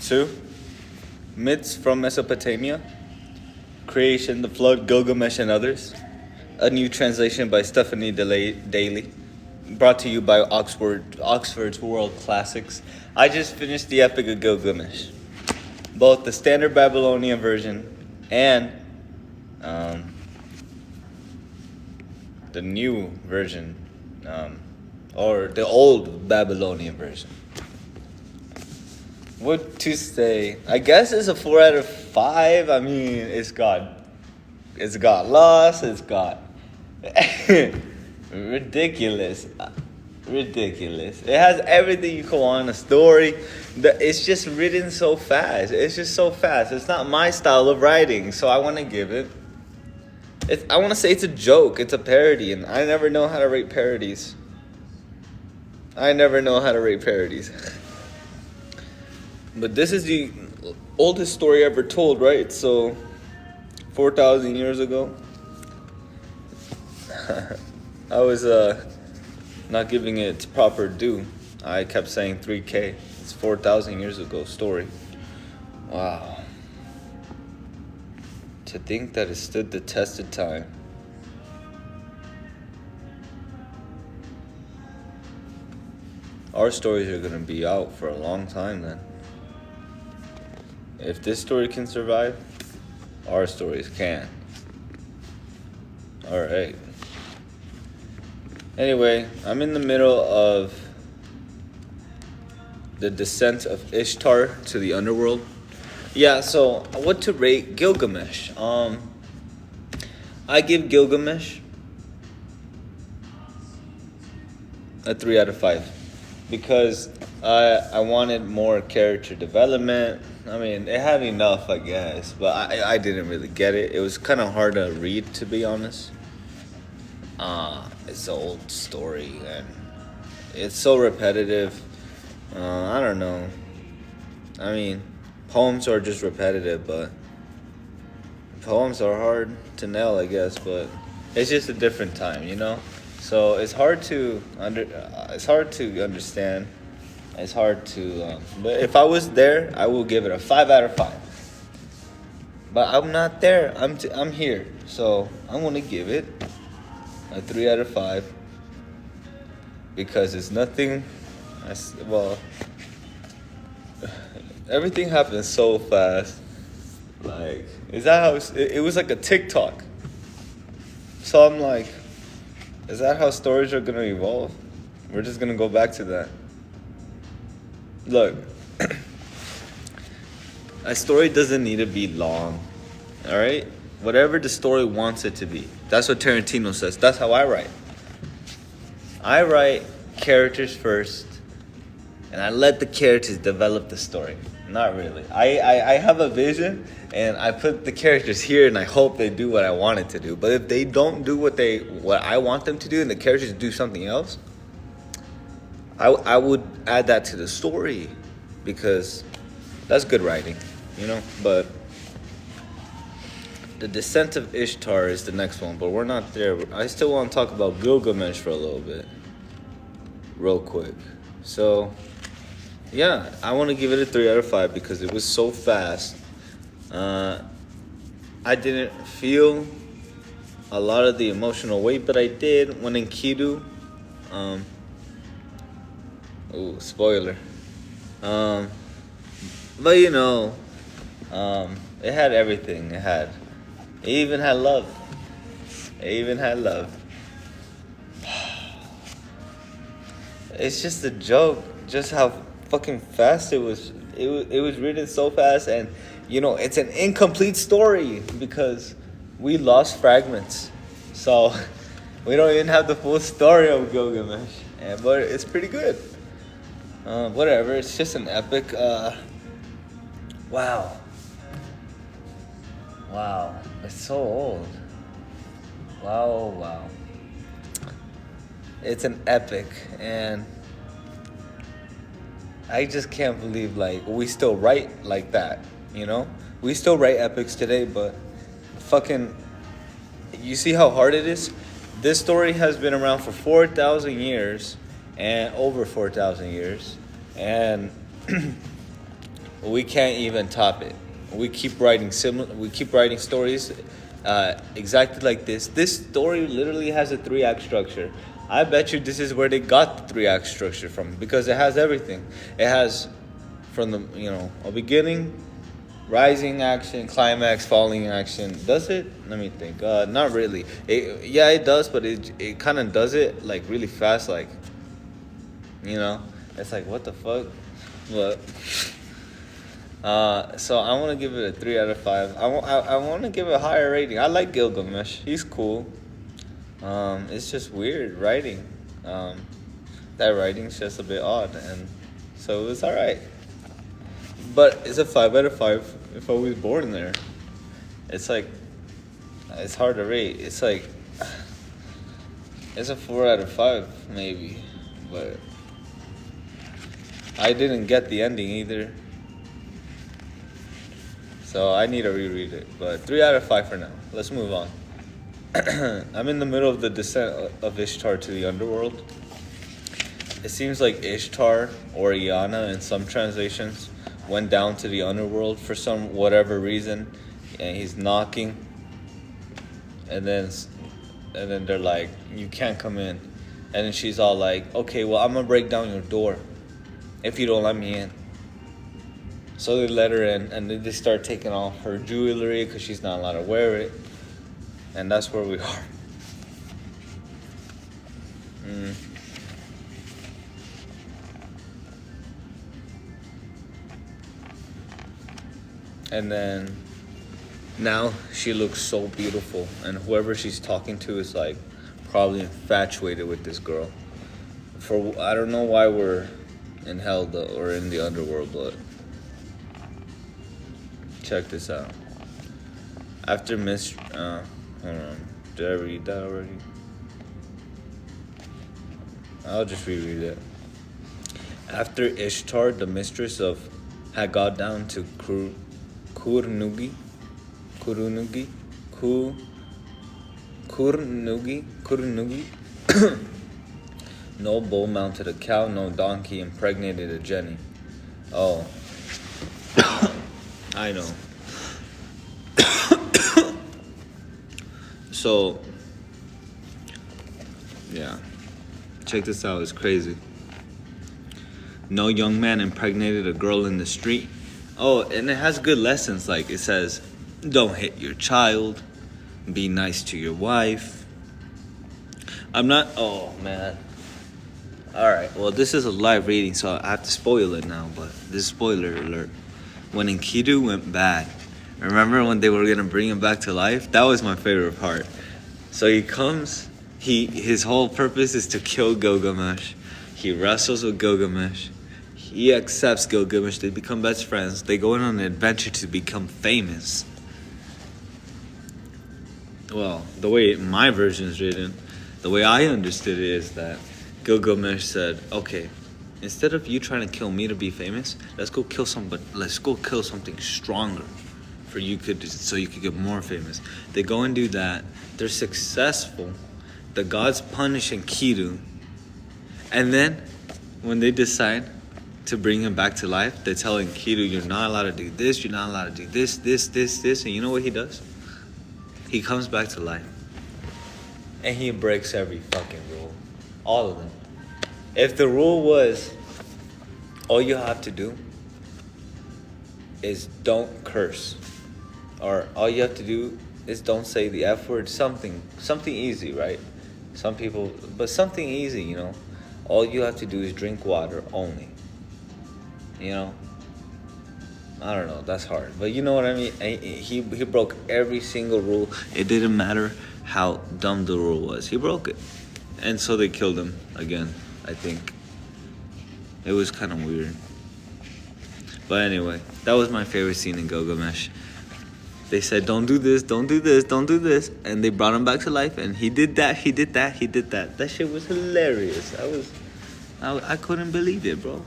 2. Myths from Mesopotamia. Creation, the Flood, Gilgamesh, and others. A new translation by Stephanie Daly. Brought to you by Oxford's World Classics. I just finished the Epic of Gilgamesh. Both the standard Babylonian version and the new version, or the old Babylonian version. What to say? I guess it's a 4 out of 5. I mean, it's got lost. It's got ridiculous. It has everything you could want in a story. It's just written so fast. It's just so fast. It's not my style of writing, so I want to give it. I want to say it's a joke. It's a parody, and I never know how to rate parodies. But this is the oldest story ever told, right? So, 4,000 years ago. I was not giving it its proper due. I kept saying 3K. It's 4,000 years ago story. Wow. To think that it stood the test of time. Our stories are going to be out for a long time then. If this story can survive, our stories can. Alright. Anyway, I'm in the middle of the descent of Ishtar to the Underworld. Yeah, so what to rate Gilgamesh? I give Gilgamesh a 3 out of 5 because I wanted more character development. I mean, it had enough, I guess, but I didn't really get it. It was kind of hard to read, to be honest. It's an old story, and it's so repetitive. I don't know. I mean, poems are just repetitive, but poems are hard to nail, I guess, but it's just a different time, you know? So it's hard to understand. It's hard to, but if I was there, I will give it a 5 out of 5. But I'm not there. I'm here, so I'm gonna give it a 3 out of 5 because it's nothing. Everything happens so fast. Like, is that how it was like a TikTok? So I'm like, is that how stories are gonna evolve? We're just gonna go back to that. Look, a story doesn't need to be long, all right? Whatever the story wants it to be. That's what Tarantino says. That's how I write. I write characters first, and I let the characters develop the story. Not really. I have a vision, and I put the characters here, and I hope they do what I want it to do. But if they don't do what I want them to do, and the characters do something else, I would add that to the story because that's good writing, you know? But the Descent of Ishtar is the next one, but we're not there. I still want to talk about Gilgamesh for a little bit, real quick. So, yeah, I want to give it a 3 out of 5 because it was so fast. I didn't feel a lot of the emotional weight, but I did when Enkidu. Ooh, spoiler. But you know, it had everything. It even had love. It's just a joke, just how fucking fast it was. It was written so fast, and you know, it's an incomplete story because we lost fragments. So we don't even have the full story of Gilgamesh, but it's pretty good. Whatever, it's just an epic. Wow, it's so old. Wow. It's an epic, and I just can't believe, like, we still write like that, you know? We still write epics today, but fucking, you see how hard it is? This story has been around for 4,000 years, and over 4,000 years, and we can't even top it. We keep writing We keep writing stories, exactly like this. This story literally has a 3-act structure. I bet you this is where they got the 3-act structure from, because it has everything. It has from the a beginning, rising action, climax, falling action. Does it? Let me think. Not really. Yeah, it does, but it kind of does it like really fast. Like, it's like, what the fuck? But so I want to give it a 3 out of 5. I want to give it a higher rating. I like Gilgamesh. He's cool. It's just weird writing. That writing's just a bit odd, and so it's all right. But it's a 5 out of 5 if I was born there. It's like, it's hard to rate. It's like, it's a 4 out of 5 maybe, but I didn't get the ending either. So I need to reread it. But 3 out of 5 for now. Let's move on. I'm in the middle of the descent of Ishtar to the Underworld. It seems like Ishtar or Iana in some translations went down to the Underworld for whatever reason, and he's knocking, and then they're like, you can't come in, and then she's all like, okay, well, I'm gonna break down your door if you don't let me in. So they let her in, and then they start taking off her jewelry because she's not allowed to wear it, and that's where we are. And then now she looks so beautiful, and whoever she's talking to is like probably infatuated with this girl. I don't know why we're in hell or in the underworld, but check this out. After hold on, did I read that already? I'll just reread it. After Ishtar, the mistress had got down to Kurnugi, no bull mounted a cow, no donkey impregnated a jenny. Oh, I know. So, yeah, check this out. It's crazy. No young man impregnated a girl in the street. Oh, and it has good lessons. Like, it says, don't hit your child. Be nice to your wife. Oh, man. All right. Well, this is a live reading, so I have to spoil it now. But this is spoiler alert. When Enkidu went bad, remember when they were going to bring him back to life? That was my favorite part. So he comes. His whole purpose is to kill Gilgamesh. He wrestles with Gilgamesh. He accepts Gilgamesh. They become best friends. They go on an adventure to become famous. Well, the way my version is written, the way I understood it is that Gilgamesh said, okay, instead of you trying to kill me to be famous, let's go kill something stronger so you could get more famous. They go and do that. They're successful. The gods punish Enkidu. And then when they decide to bring him back to life, they tell Enkidu, you're not allowed to do this, you're not allowed to do this. And you know what he does? He comes back to life. And he breaks every fucking rule. All of them. If the rule was, all you have to do is don't curse. Or all you have to do is don't say the F word. Something easy, right? But something easy, All you have to do is drink water only. I don't know, that's hard. But you know what I mean? He broke every single rule. It didn't matter how dumb the rule was. He broke it. And so they killed him again, I think. It was kind of weird. But anyway, that was my favorite scene in Gilgamesh. They said, don't do this, don't do this, don't do this. And they brought him back to life. And he did that, he did that, he did that. That shit was hilarious. I couldn't believe it, bro.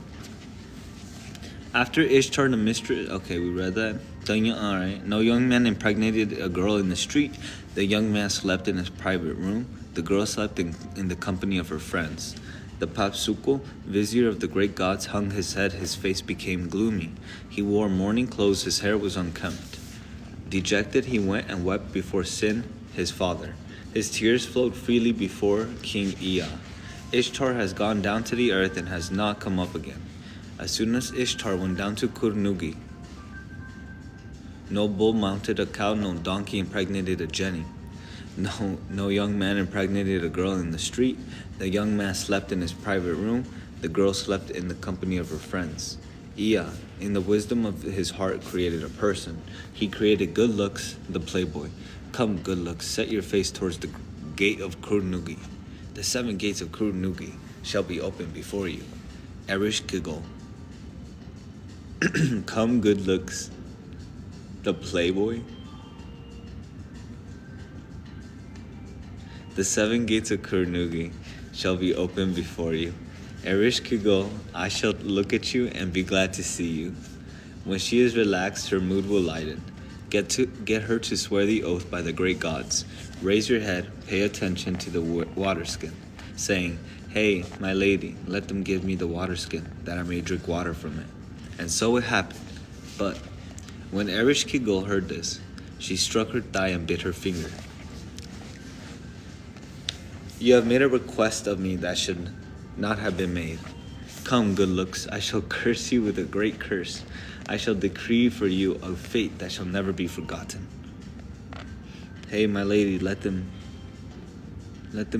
After Ishtar, the mistress... Okay, we read that. All right. No young man impregnated a girl in the street. The young man slept in his private room. The girl slept in the company of her friends. The Papsuko, vizier of the great gods, hung his head, his face became gloomy. He wore mourning clothes, his hair was unkempt. Dejected, he went and wept before Sin, his father. His tears flowed freely before King Ea. Ishtar has gone down to the earth and has not come up again. As soon as Ishtar went down to Kurnugi, no bull mounted a cow, no donkey impregnated a jenny. No young man impregnated a girl in the street. The young man slept in his private room. The girl slept in the company of her friends. Ea, in the wisdom of his heart, created a person. He created good looks, the playboy. Come, good looks, set your face towards the gate of Kurnugi. The 7 gates of Kurnugi shall be opened before you. Erish Kigol. Come, good looks, the playboy. The 7 gates of Kurnugi shall be opened before you. Erish Kigol, I shall look at you and be glad to see you. When she is relaxed, her mood will lighten. Get her to swear the oath by the great gods. Raise your head, pay attention to the water skin, saying, Hey, my lady, let them give me the water skin, that I may drink water from it. And so it happened. But when Erish Kigol heard this, she struck her thigh and bit her finger. You have made a request of me that should not have been made. Come, good looks, I shall curse you with a great curse. I shall decree for you a fate that shall never be forgotten. Hey, my lady, let them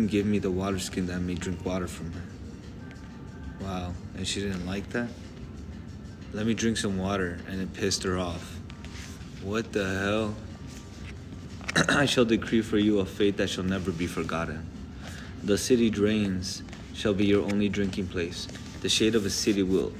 give me the water skin that I may drink water from her. Wow, and she didn't like that? Let me drink some water, and it pissed her off. What the hell? I shall decree for you a fate that shall never be forgotten. The city drains shall be your only drinking place. The shade of a city wall,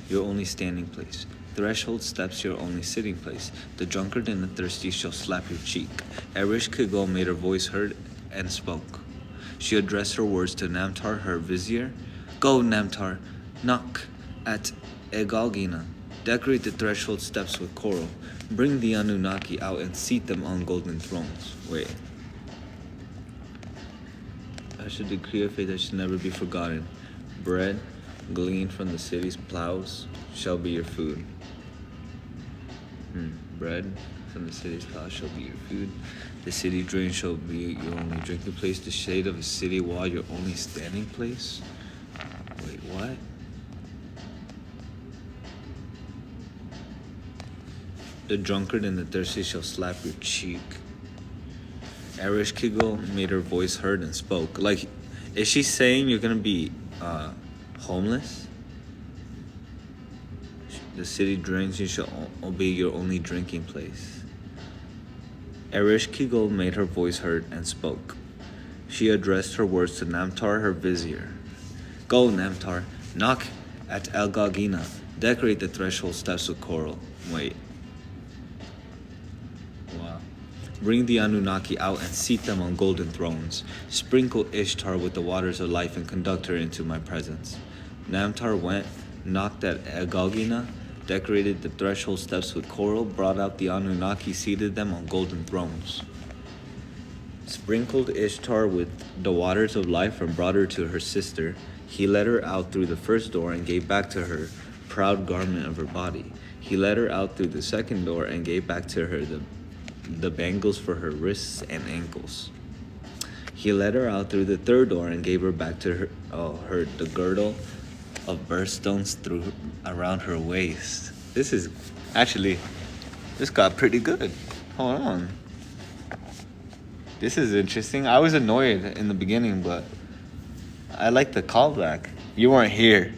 your only standing place. Threshold steps, your only sitting place. The drunkard and the thirsty shall slap your cheek. Erish Kigol made her voice heard and spoke. She addressed her words to Namtar, her vizier. Go, Namtar, knock at Egalgina. Decorate the threshold steps with coral. Bring the Anunnaki out and seat them on golden thrones. Wait. I should decree a fate that should never be forgotten. Bread, gleaned from the city's plows, shall be your food. Bread from the city's plows shall be your food. The city drain shall be your only drinking place. The shade of a city wall, your only standing place. Wait, what? The drunkard and the thirsty shall slap your cheek. Erish Kigol made her voice heard and spoke. Like, is she saying you're gonna be homeless? The city drains, you shall be your only drinking place. Erish Kigol made her voice heard and spoke. She addressed her words to Namtar, her vizier. Go, Namtar, knock at El Gagina. Decorate the threshold steps with coral. Wait. Wow. Bring the Anunnaki out and seat them on golden thrones. Sprinkle Ishtar with the waters of life and conduct her into my presence. Namtar went, knocked at Egagina, decorated the threshold steps with coral, brought out the Anunnaki, seated them on golden thrones. Sprinkled Ishtar with the waters of life and brought her to her sister. He led her out through the first door and gave back to her proud garment of her body. He led her out through the second door and gave back to her the bangles for her wrists and ankles. He led her out through the third door and gave her back to her the girdle of birthstones around her waist. This got pretty good. Hold on. This is interesting. I was annoyed in the beginning, but I like the callback. You weren't here.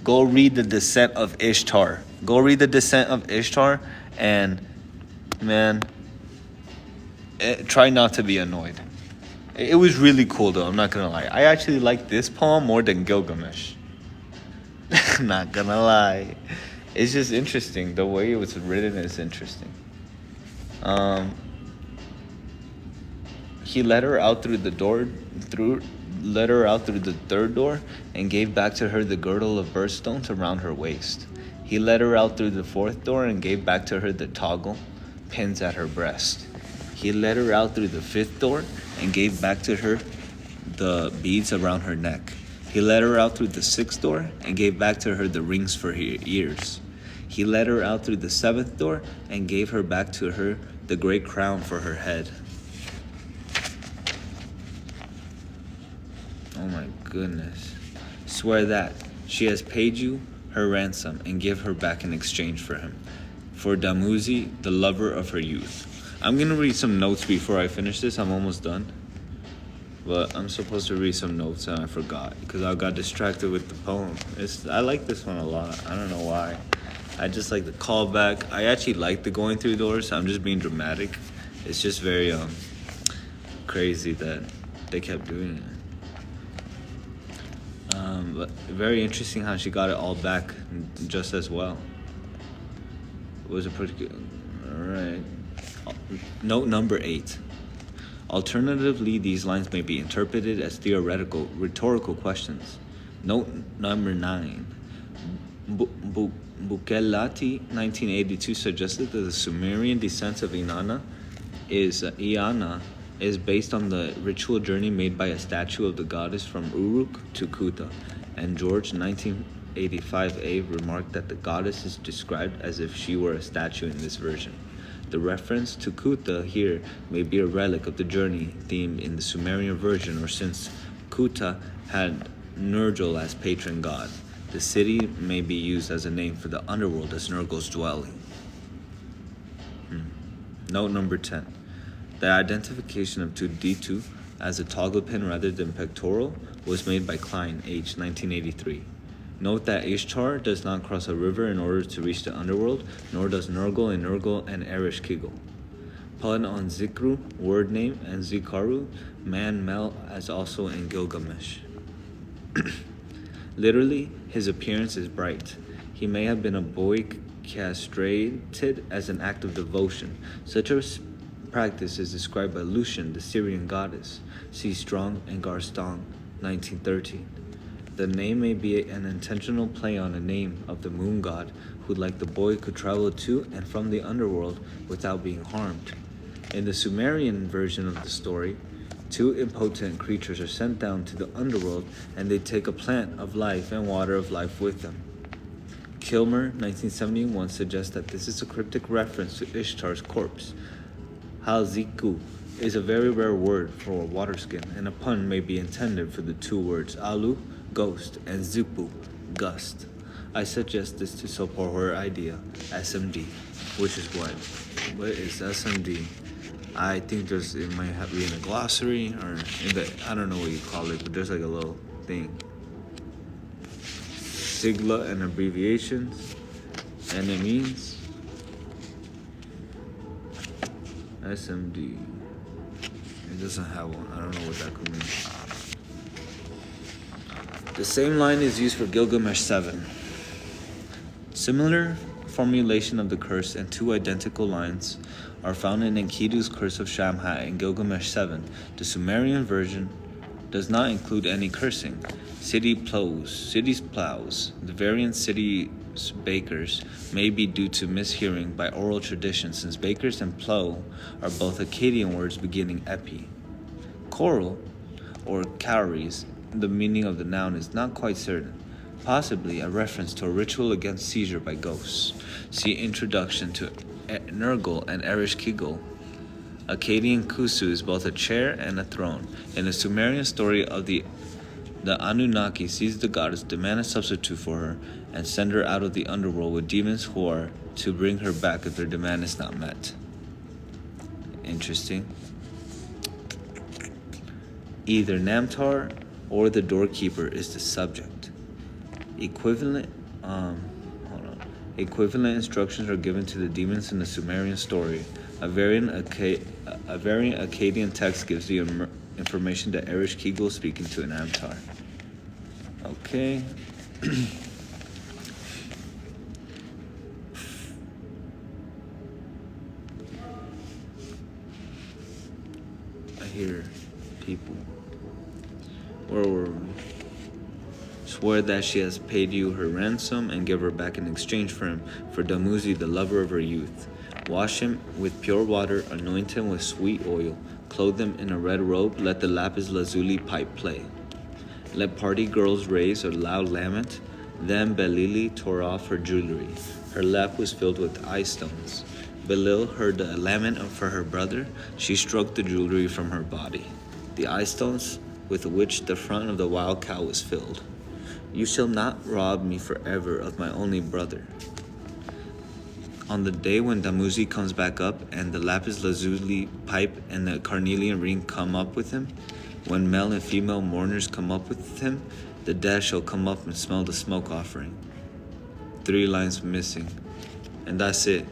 Go read the Descent of Ishtar. And, man, try not to be annoyed. It was really cool, though. I'm not gonna lie. I actually like this poem more than Gilgamesh. Not gonna lie. It's just interesting. The way it was written is interesting. He led her out through the third door and gave back to her the girdle of birthstones around her waist. He led her out through the fourth door and gave back to her the toggle pins at her breast. He led her out through the fifth door and gave back to her the beads around her neck. He led her out through the sixth door and gave back to her the rings for her ears. He led her out through the seventh door and gave her back to her the great crown for her head. Oh my goodness. Swear that she has paid you her ransom and give her back in exchange for him. For Damuzi, the lover of her youth. I'm going to read some notes before I finish this. I'm almost done. But I'm supposed to read some notes and I forgot because I got distracted with the poem. I like this one a lot. I don't know why. I just like the callback. I actually like the going through doors. I'm just being dramatic. It's just very crazy that they kept doing it. But very interesting how she got it all back just as well. It was a pretty good. All right. Note number 8. Alternatively, these lines may be interpreted as theoretical, rhetorical questions. Note number 9. Bukelati, 1982, suggested that the Sumerian descent of Inanna is based on the ritual journey made by a statue of the goddess from Uruk to Kuta, and George, 1985a, remarked that the goddess is described as if she were a statue in this version. The reference to Kuta here may be a relic of the journey theme in the Sumerian version, or since Kuta had Nergal as patron god, the city may be used as a name for the underworld as Nergal's dwelling. Note number 10. The identification of Tuditu as a toggle pin rather than pectoral was made by Klein, H., 1983. Note that Ishtar does not cross a river in order to reach the underworld, nor does Nergal in Nergal and Erish Kigel. Pun on Zikru, word name, and Zikaru, man Mel, as also in Gilgamesh. Literally, his appearance is bright. He may have been a boy castrated as an act of devotion. Such a practice is described by Lucian, the Syrian goddess. See Strong and Garstang, 1913. The name may be an intentional play on a name of the moon god who, like the boy, could travel to and from the underworld without being harmed. In the Sumerian version of the story, 2 impotent creatures are sent down to the underworld and they take a plant of life and water of life with them. Kilmer, 1971, suggests that this is a cryptic reference to Ishtar's corpse. Halziku is a very rare word for a water skin, and a pun may be intended for the 2 words alu, ghost, and zupu, gust. I suggest this to support her idea, SMD, which is what? What is SMD? I think it might have be in a glossary or in the, I don't know what you call it, but there's like a little thing. Sigla and abbreviations, and it means SMD. It doesn't have one. I don't know what that could mean. The same line is used for Gilgamesh 7. Similar formulation of the curse and 2 identical lines are found in Enkidu's Curse of Shamhat in Gilgamesh 7. The Sumerian version does not include any cursing. Cities plows. The variant cities bakers may be due to mishearing by oral tradition, since bakers and plow are both Akkadian words beginning epi. Coral, or cowries, the meaning of the noun is not quite certain, possibly a reference to a ritual against seizure by ghosts. See Introduction to Nergal and Erish Kigel. Akkadian Kusu is both a chair and a throne. In the Sumerian story of the Anunnaki sees the goddess, demand a substitute for her, and send her out of the underworld with demons who are to bring her back if their demand is not met. Interesting. Either Namtar or the doorkeeper is the subject. Equivalent instructions are given to the demons in the Sumerian story. A variant Akkadian text gives the information that Erish Kigel speaking to an Namtar. Okay. I hear people. Where were we? Swear that she has paid you her ransom and give her back in exchange for him, for Damuzi, the lover of her youth. Wash him with pure water, anoint him with sweet oil, clothe him in a red robe, let the lapis lazuli pipe play. Let party girls raise a loud lament. Then Belili tore off her jewelry. Her lap was filled with eye stones. Belil heard the lament for her brother. She struck the jewelry from her body, the eye stones with which the front of the wild cow was filled. You shall not rob me forever of my only brother. On the day when Damuzi comes back up and the lapis lazuli pipe and the carnelian ring come up with him, when male and female mourners come up with him, the dead shall come up and smell the smoke offering. 3 lines missing. And that's it.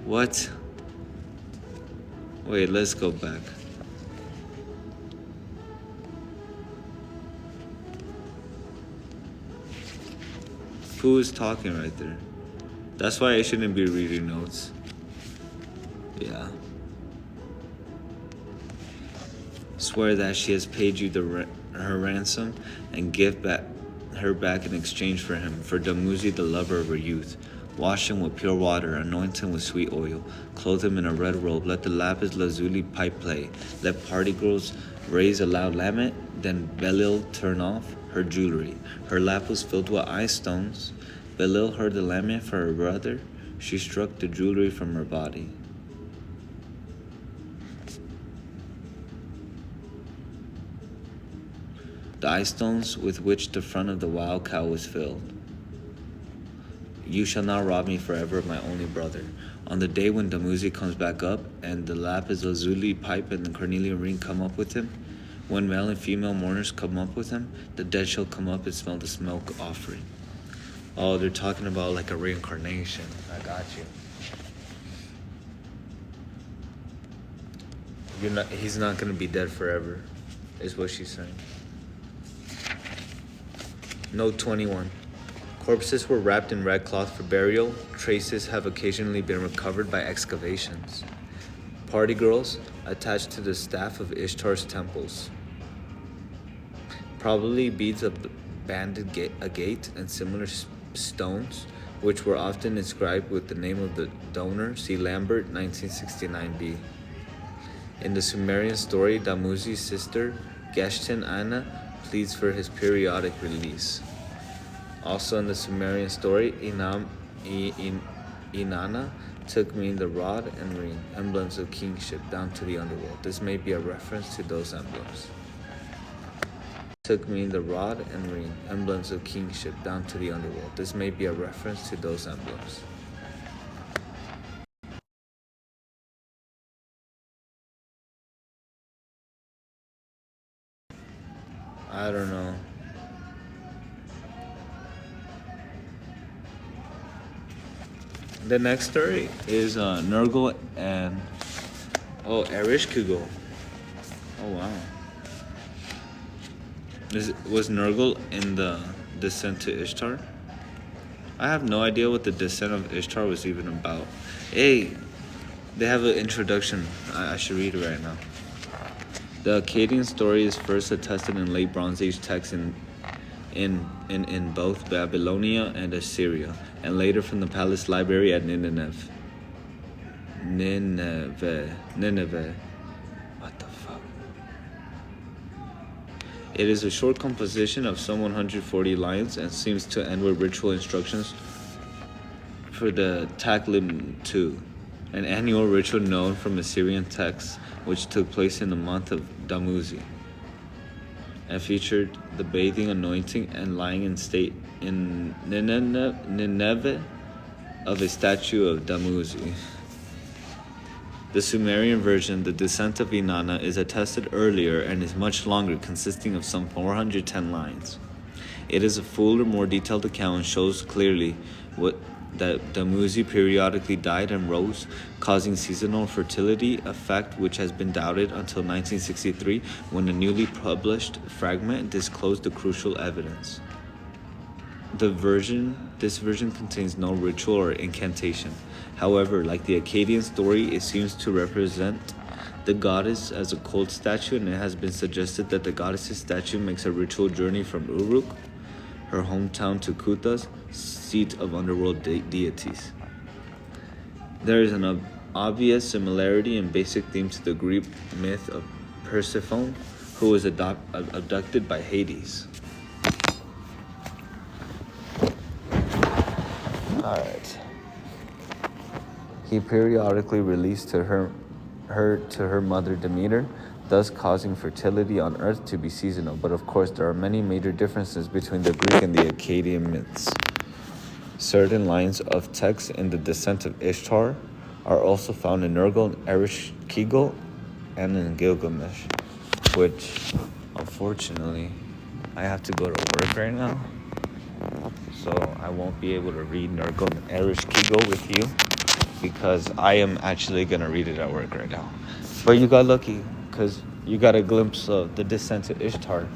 What? Wait, let's go back. Who is talking right there? That's why I shouldn't be reading notes. Yeah. Swear that she has paid you her ransom and give her back in exchange for him, for Damuzi, the lover of her youth. Wash him with pure water, anoint him with sweet oil, clothe him in a red robe, let the lapis lazuli pipe play, let party girls raise a loud lament, then Belil turn off her jewelry. Her lap was filled with eye stones. Belil heard the lament for her brother. She struck the jewelry from her body. The eye stones with which the front of the wild cow was filled. You shall not rob me forever of my only brother. On the day when Damuzi comes back up, and the lapis lazuli pipe and the carnelian ring come up with him, when male and female mourners come up with him, the dead shall come up and smell the smoke offering. Oh, they're talking about like a reincarnation. I got you. He's not gonna be dead forever, is what she's saying. Note 21. Corpses were wrapped in red cloth for burial. Traces have occasionally been recovered by excavations. Party girls attached to the staff of Ishtar's temples. Probably beads of banded agate and similar stones, which were often inscribed with the name of the donor. See Lambert, 1969b. In the Sumerian story, Damuzi's sister, Geshtin Anna, pleads for his periodic release. Also in the Sumerian story, Inanna took me the rod and ring, emblems of kingship, down to the underworld. This may be a reference to those emblems. Took me the rod and ring, emblems of kingship, down to the underworld. This may be a reference to those emblems. I don't know. The next story is Nergal and Ereshkigal. Oh wow. Was Nergal in the descent to Ishtar? I have no idea what the descent of Ishtar was even about. Hey, they have an introduction. I should read it right now. The Akkadian story is first attested in late Bronze Age texts in both Babylonia and Assyria, and later from the palace library at Nineveh. What the fuck? It is a short composition of some 140 lines and seems to end with ritual instructions for the Taklim II, an annual ritual known from Assyrian texts, which took place in the month of Damuzi, and featured the bathing, anointing, and lying in state in Nineveh of a statue of Damuzi. The Sumerian version, the descent of Inanna, is attested earlier and is much longer, consisting of some 410 lines. It is a fuller, more detailed account and shows clearly that Damuzi periodically died and rose, causing seasonal fertility, a fact which has been doubted until 1963, when a newly published fragment disclosed the crucial evidence. This version contains no ritual or incantation. However, like the Akkadian story, it seems to represent the goddess as a cold statue, and it has been suggested that the goddess's statue makes a ritual journey from Uruk, her hometown, to Kutas, seat of underworld deities. There is an obvious similarity and basic theme to the Greek myth of Persephone, who was abducted by Hades. Alright. He periodically released her to her mother Demeter, thus causing fertility on Earth to be seasonal. But of course, there are many major differences between the Greek and the Akkadian myths. Certain lines of text in the Descent of Ishtar are also found in Nergal, Erish Kegel, and in Gilgamesh, which, unfortunately, I have to go to work right now, so I won't be able to read Nergal and Erish Kegel with you, because I am actually going to read it at work right now. But you got lucky, because you got a glimpse of the Descent to Ishtar.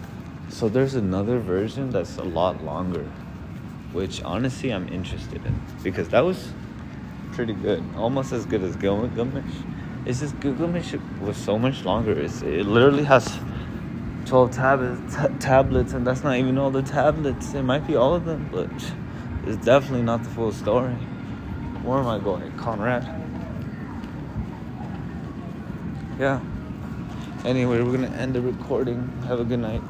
So there's another version that's a lot longer, which honestly I'm interested in, because that was pretty good. Almost as good as Gilgamesh. It's just Gilgamesh was so much longer. It literally has 12 tablets, and that's not even all the tablets. It might be all of them, but it's definitely not the full story. Where am I going? Conrad? Yeah. Anyway, we're going to end the recording. Have a good night.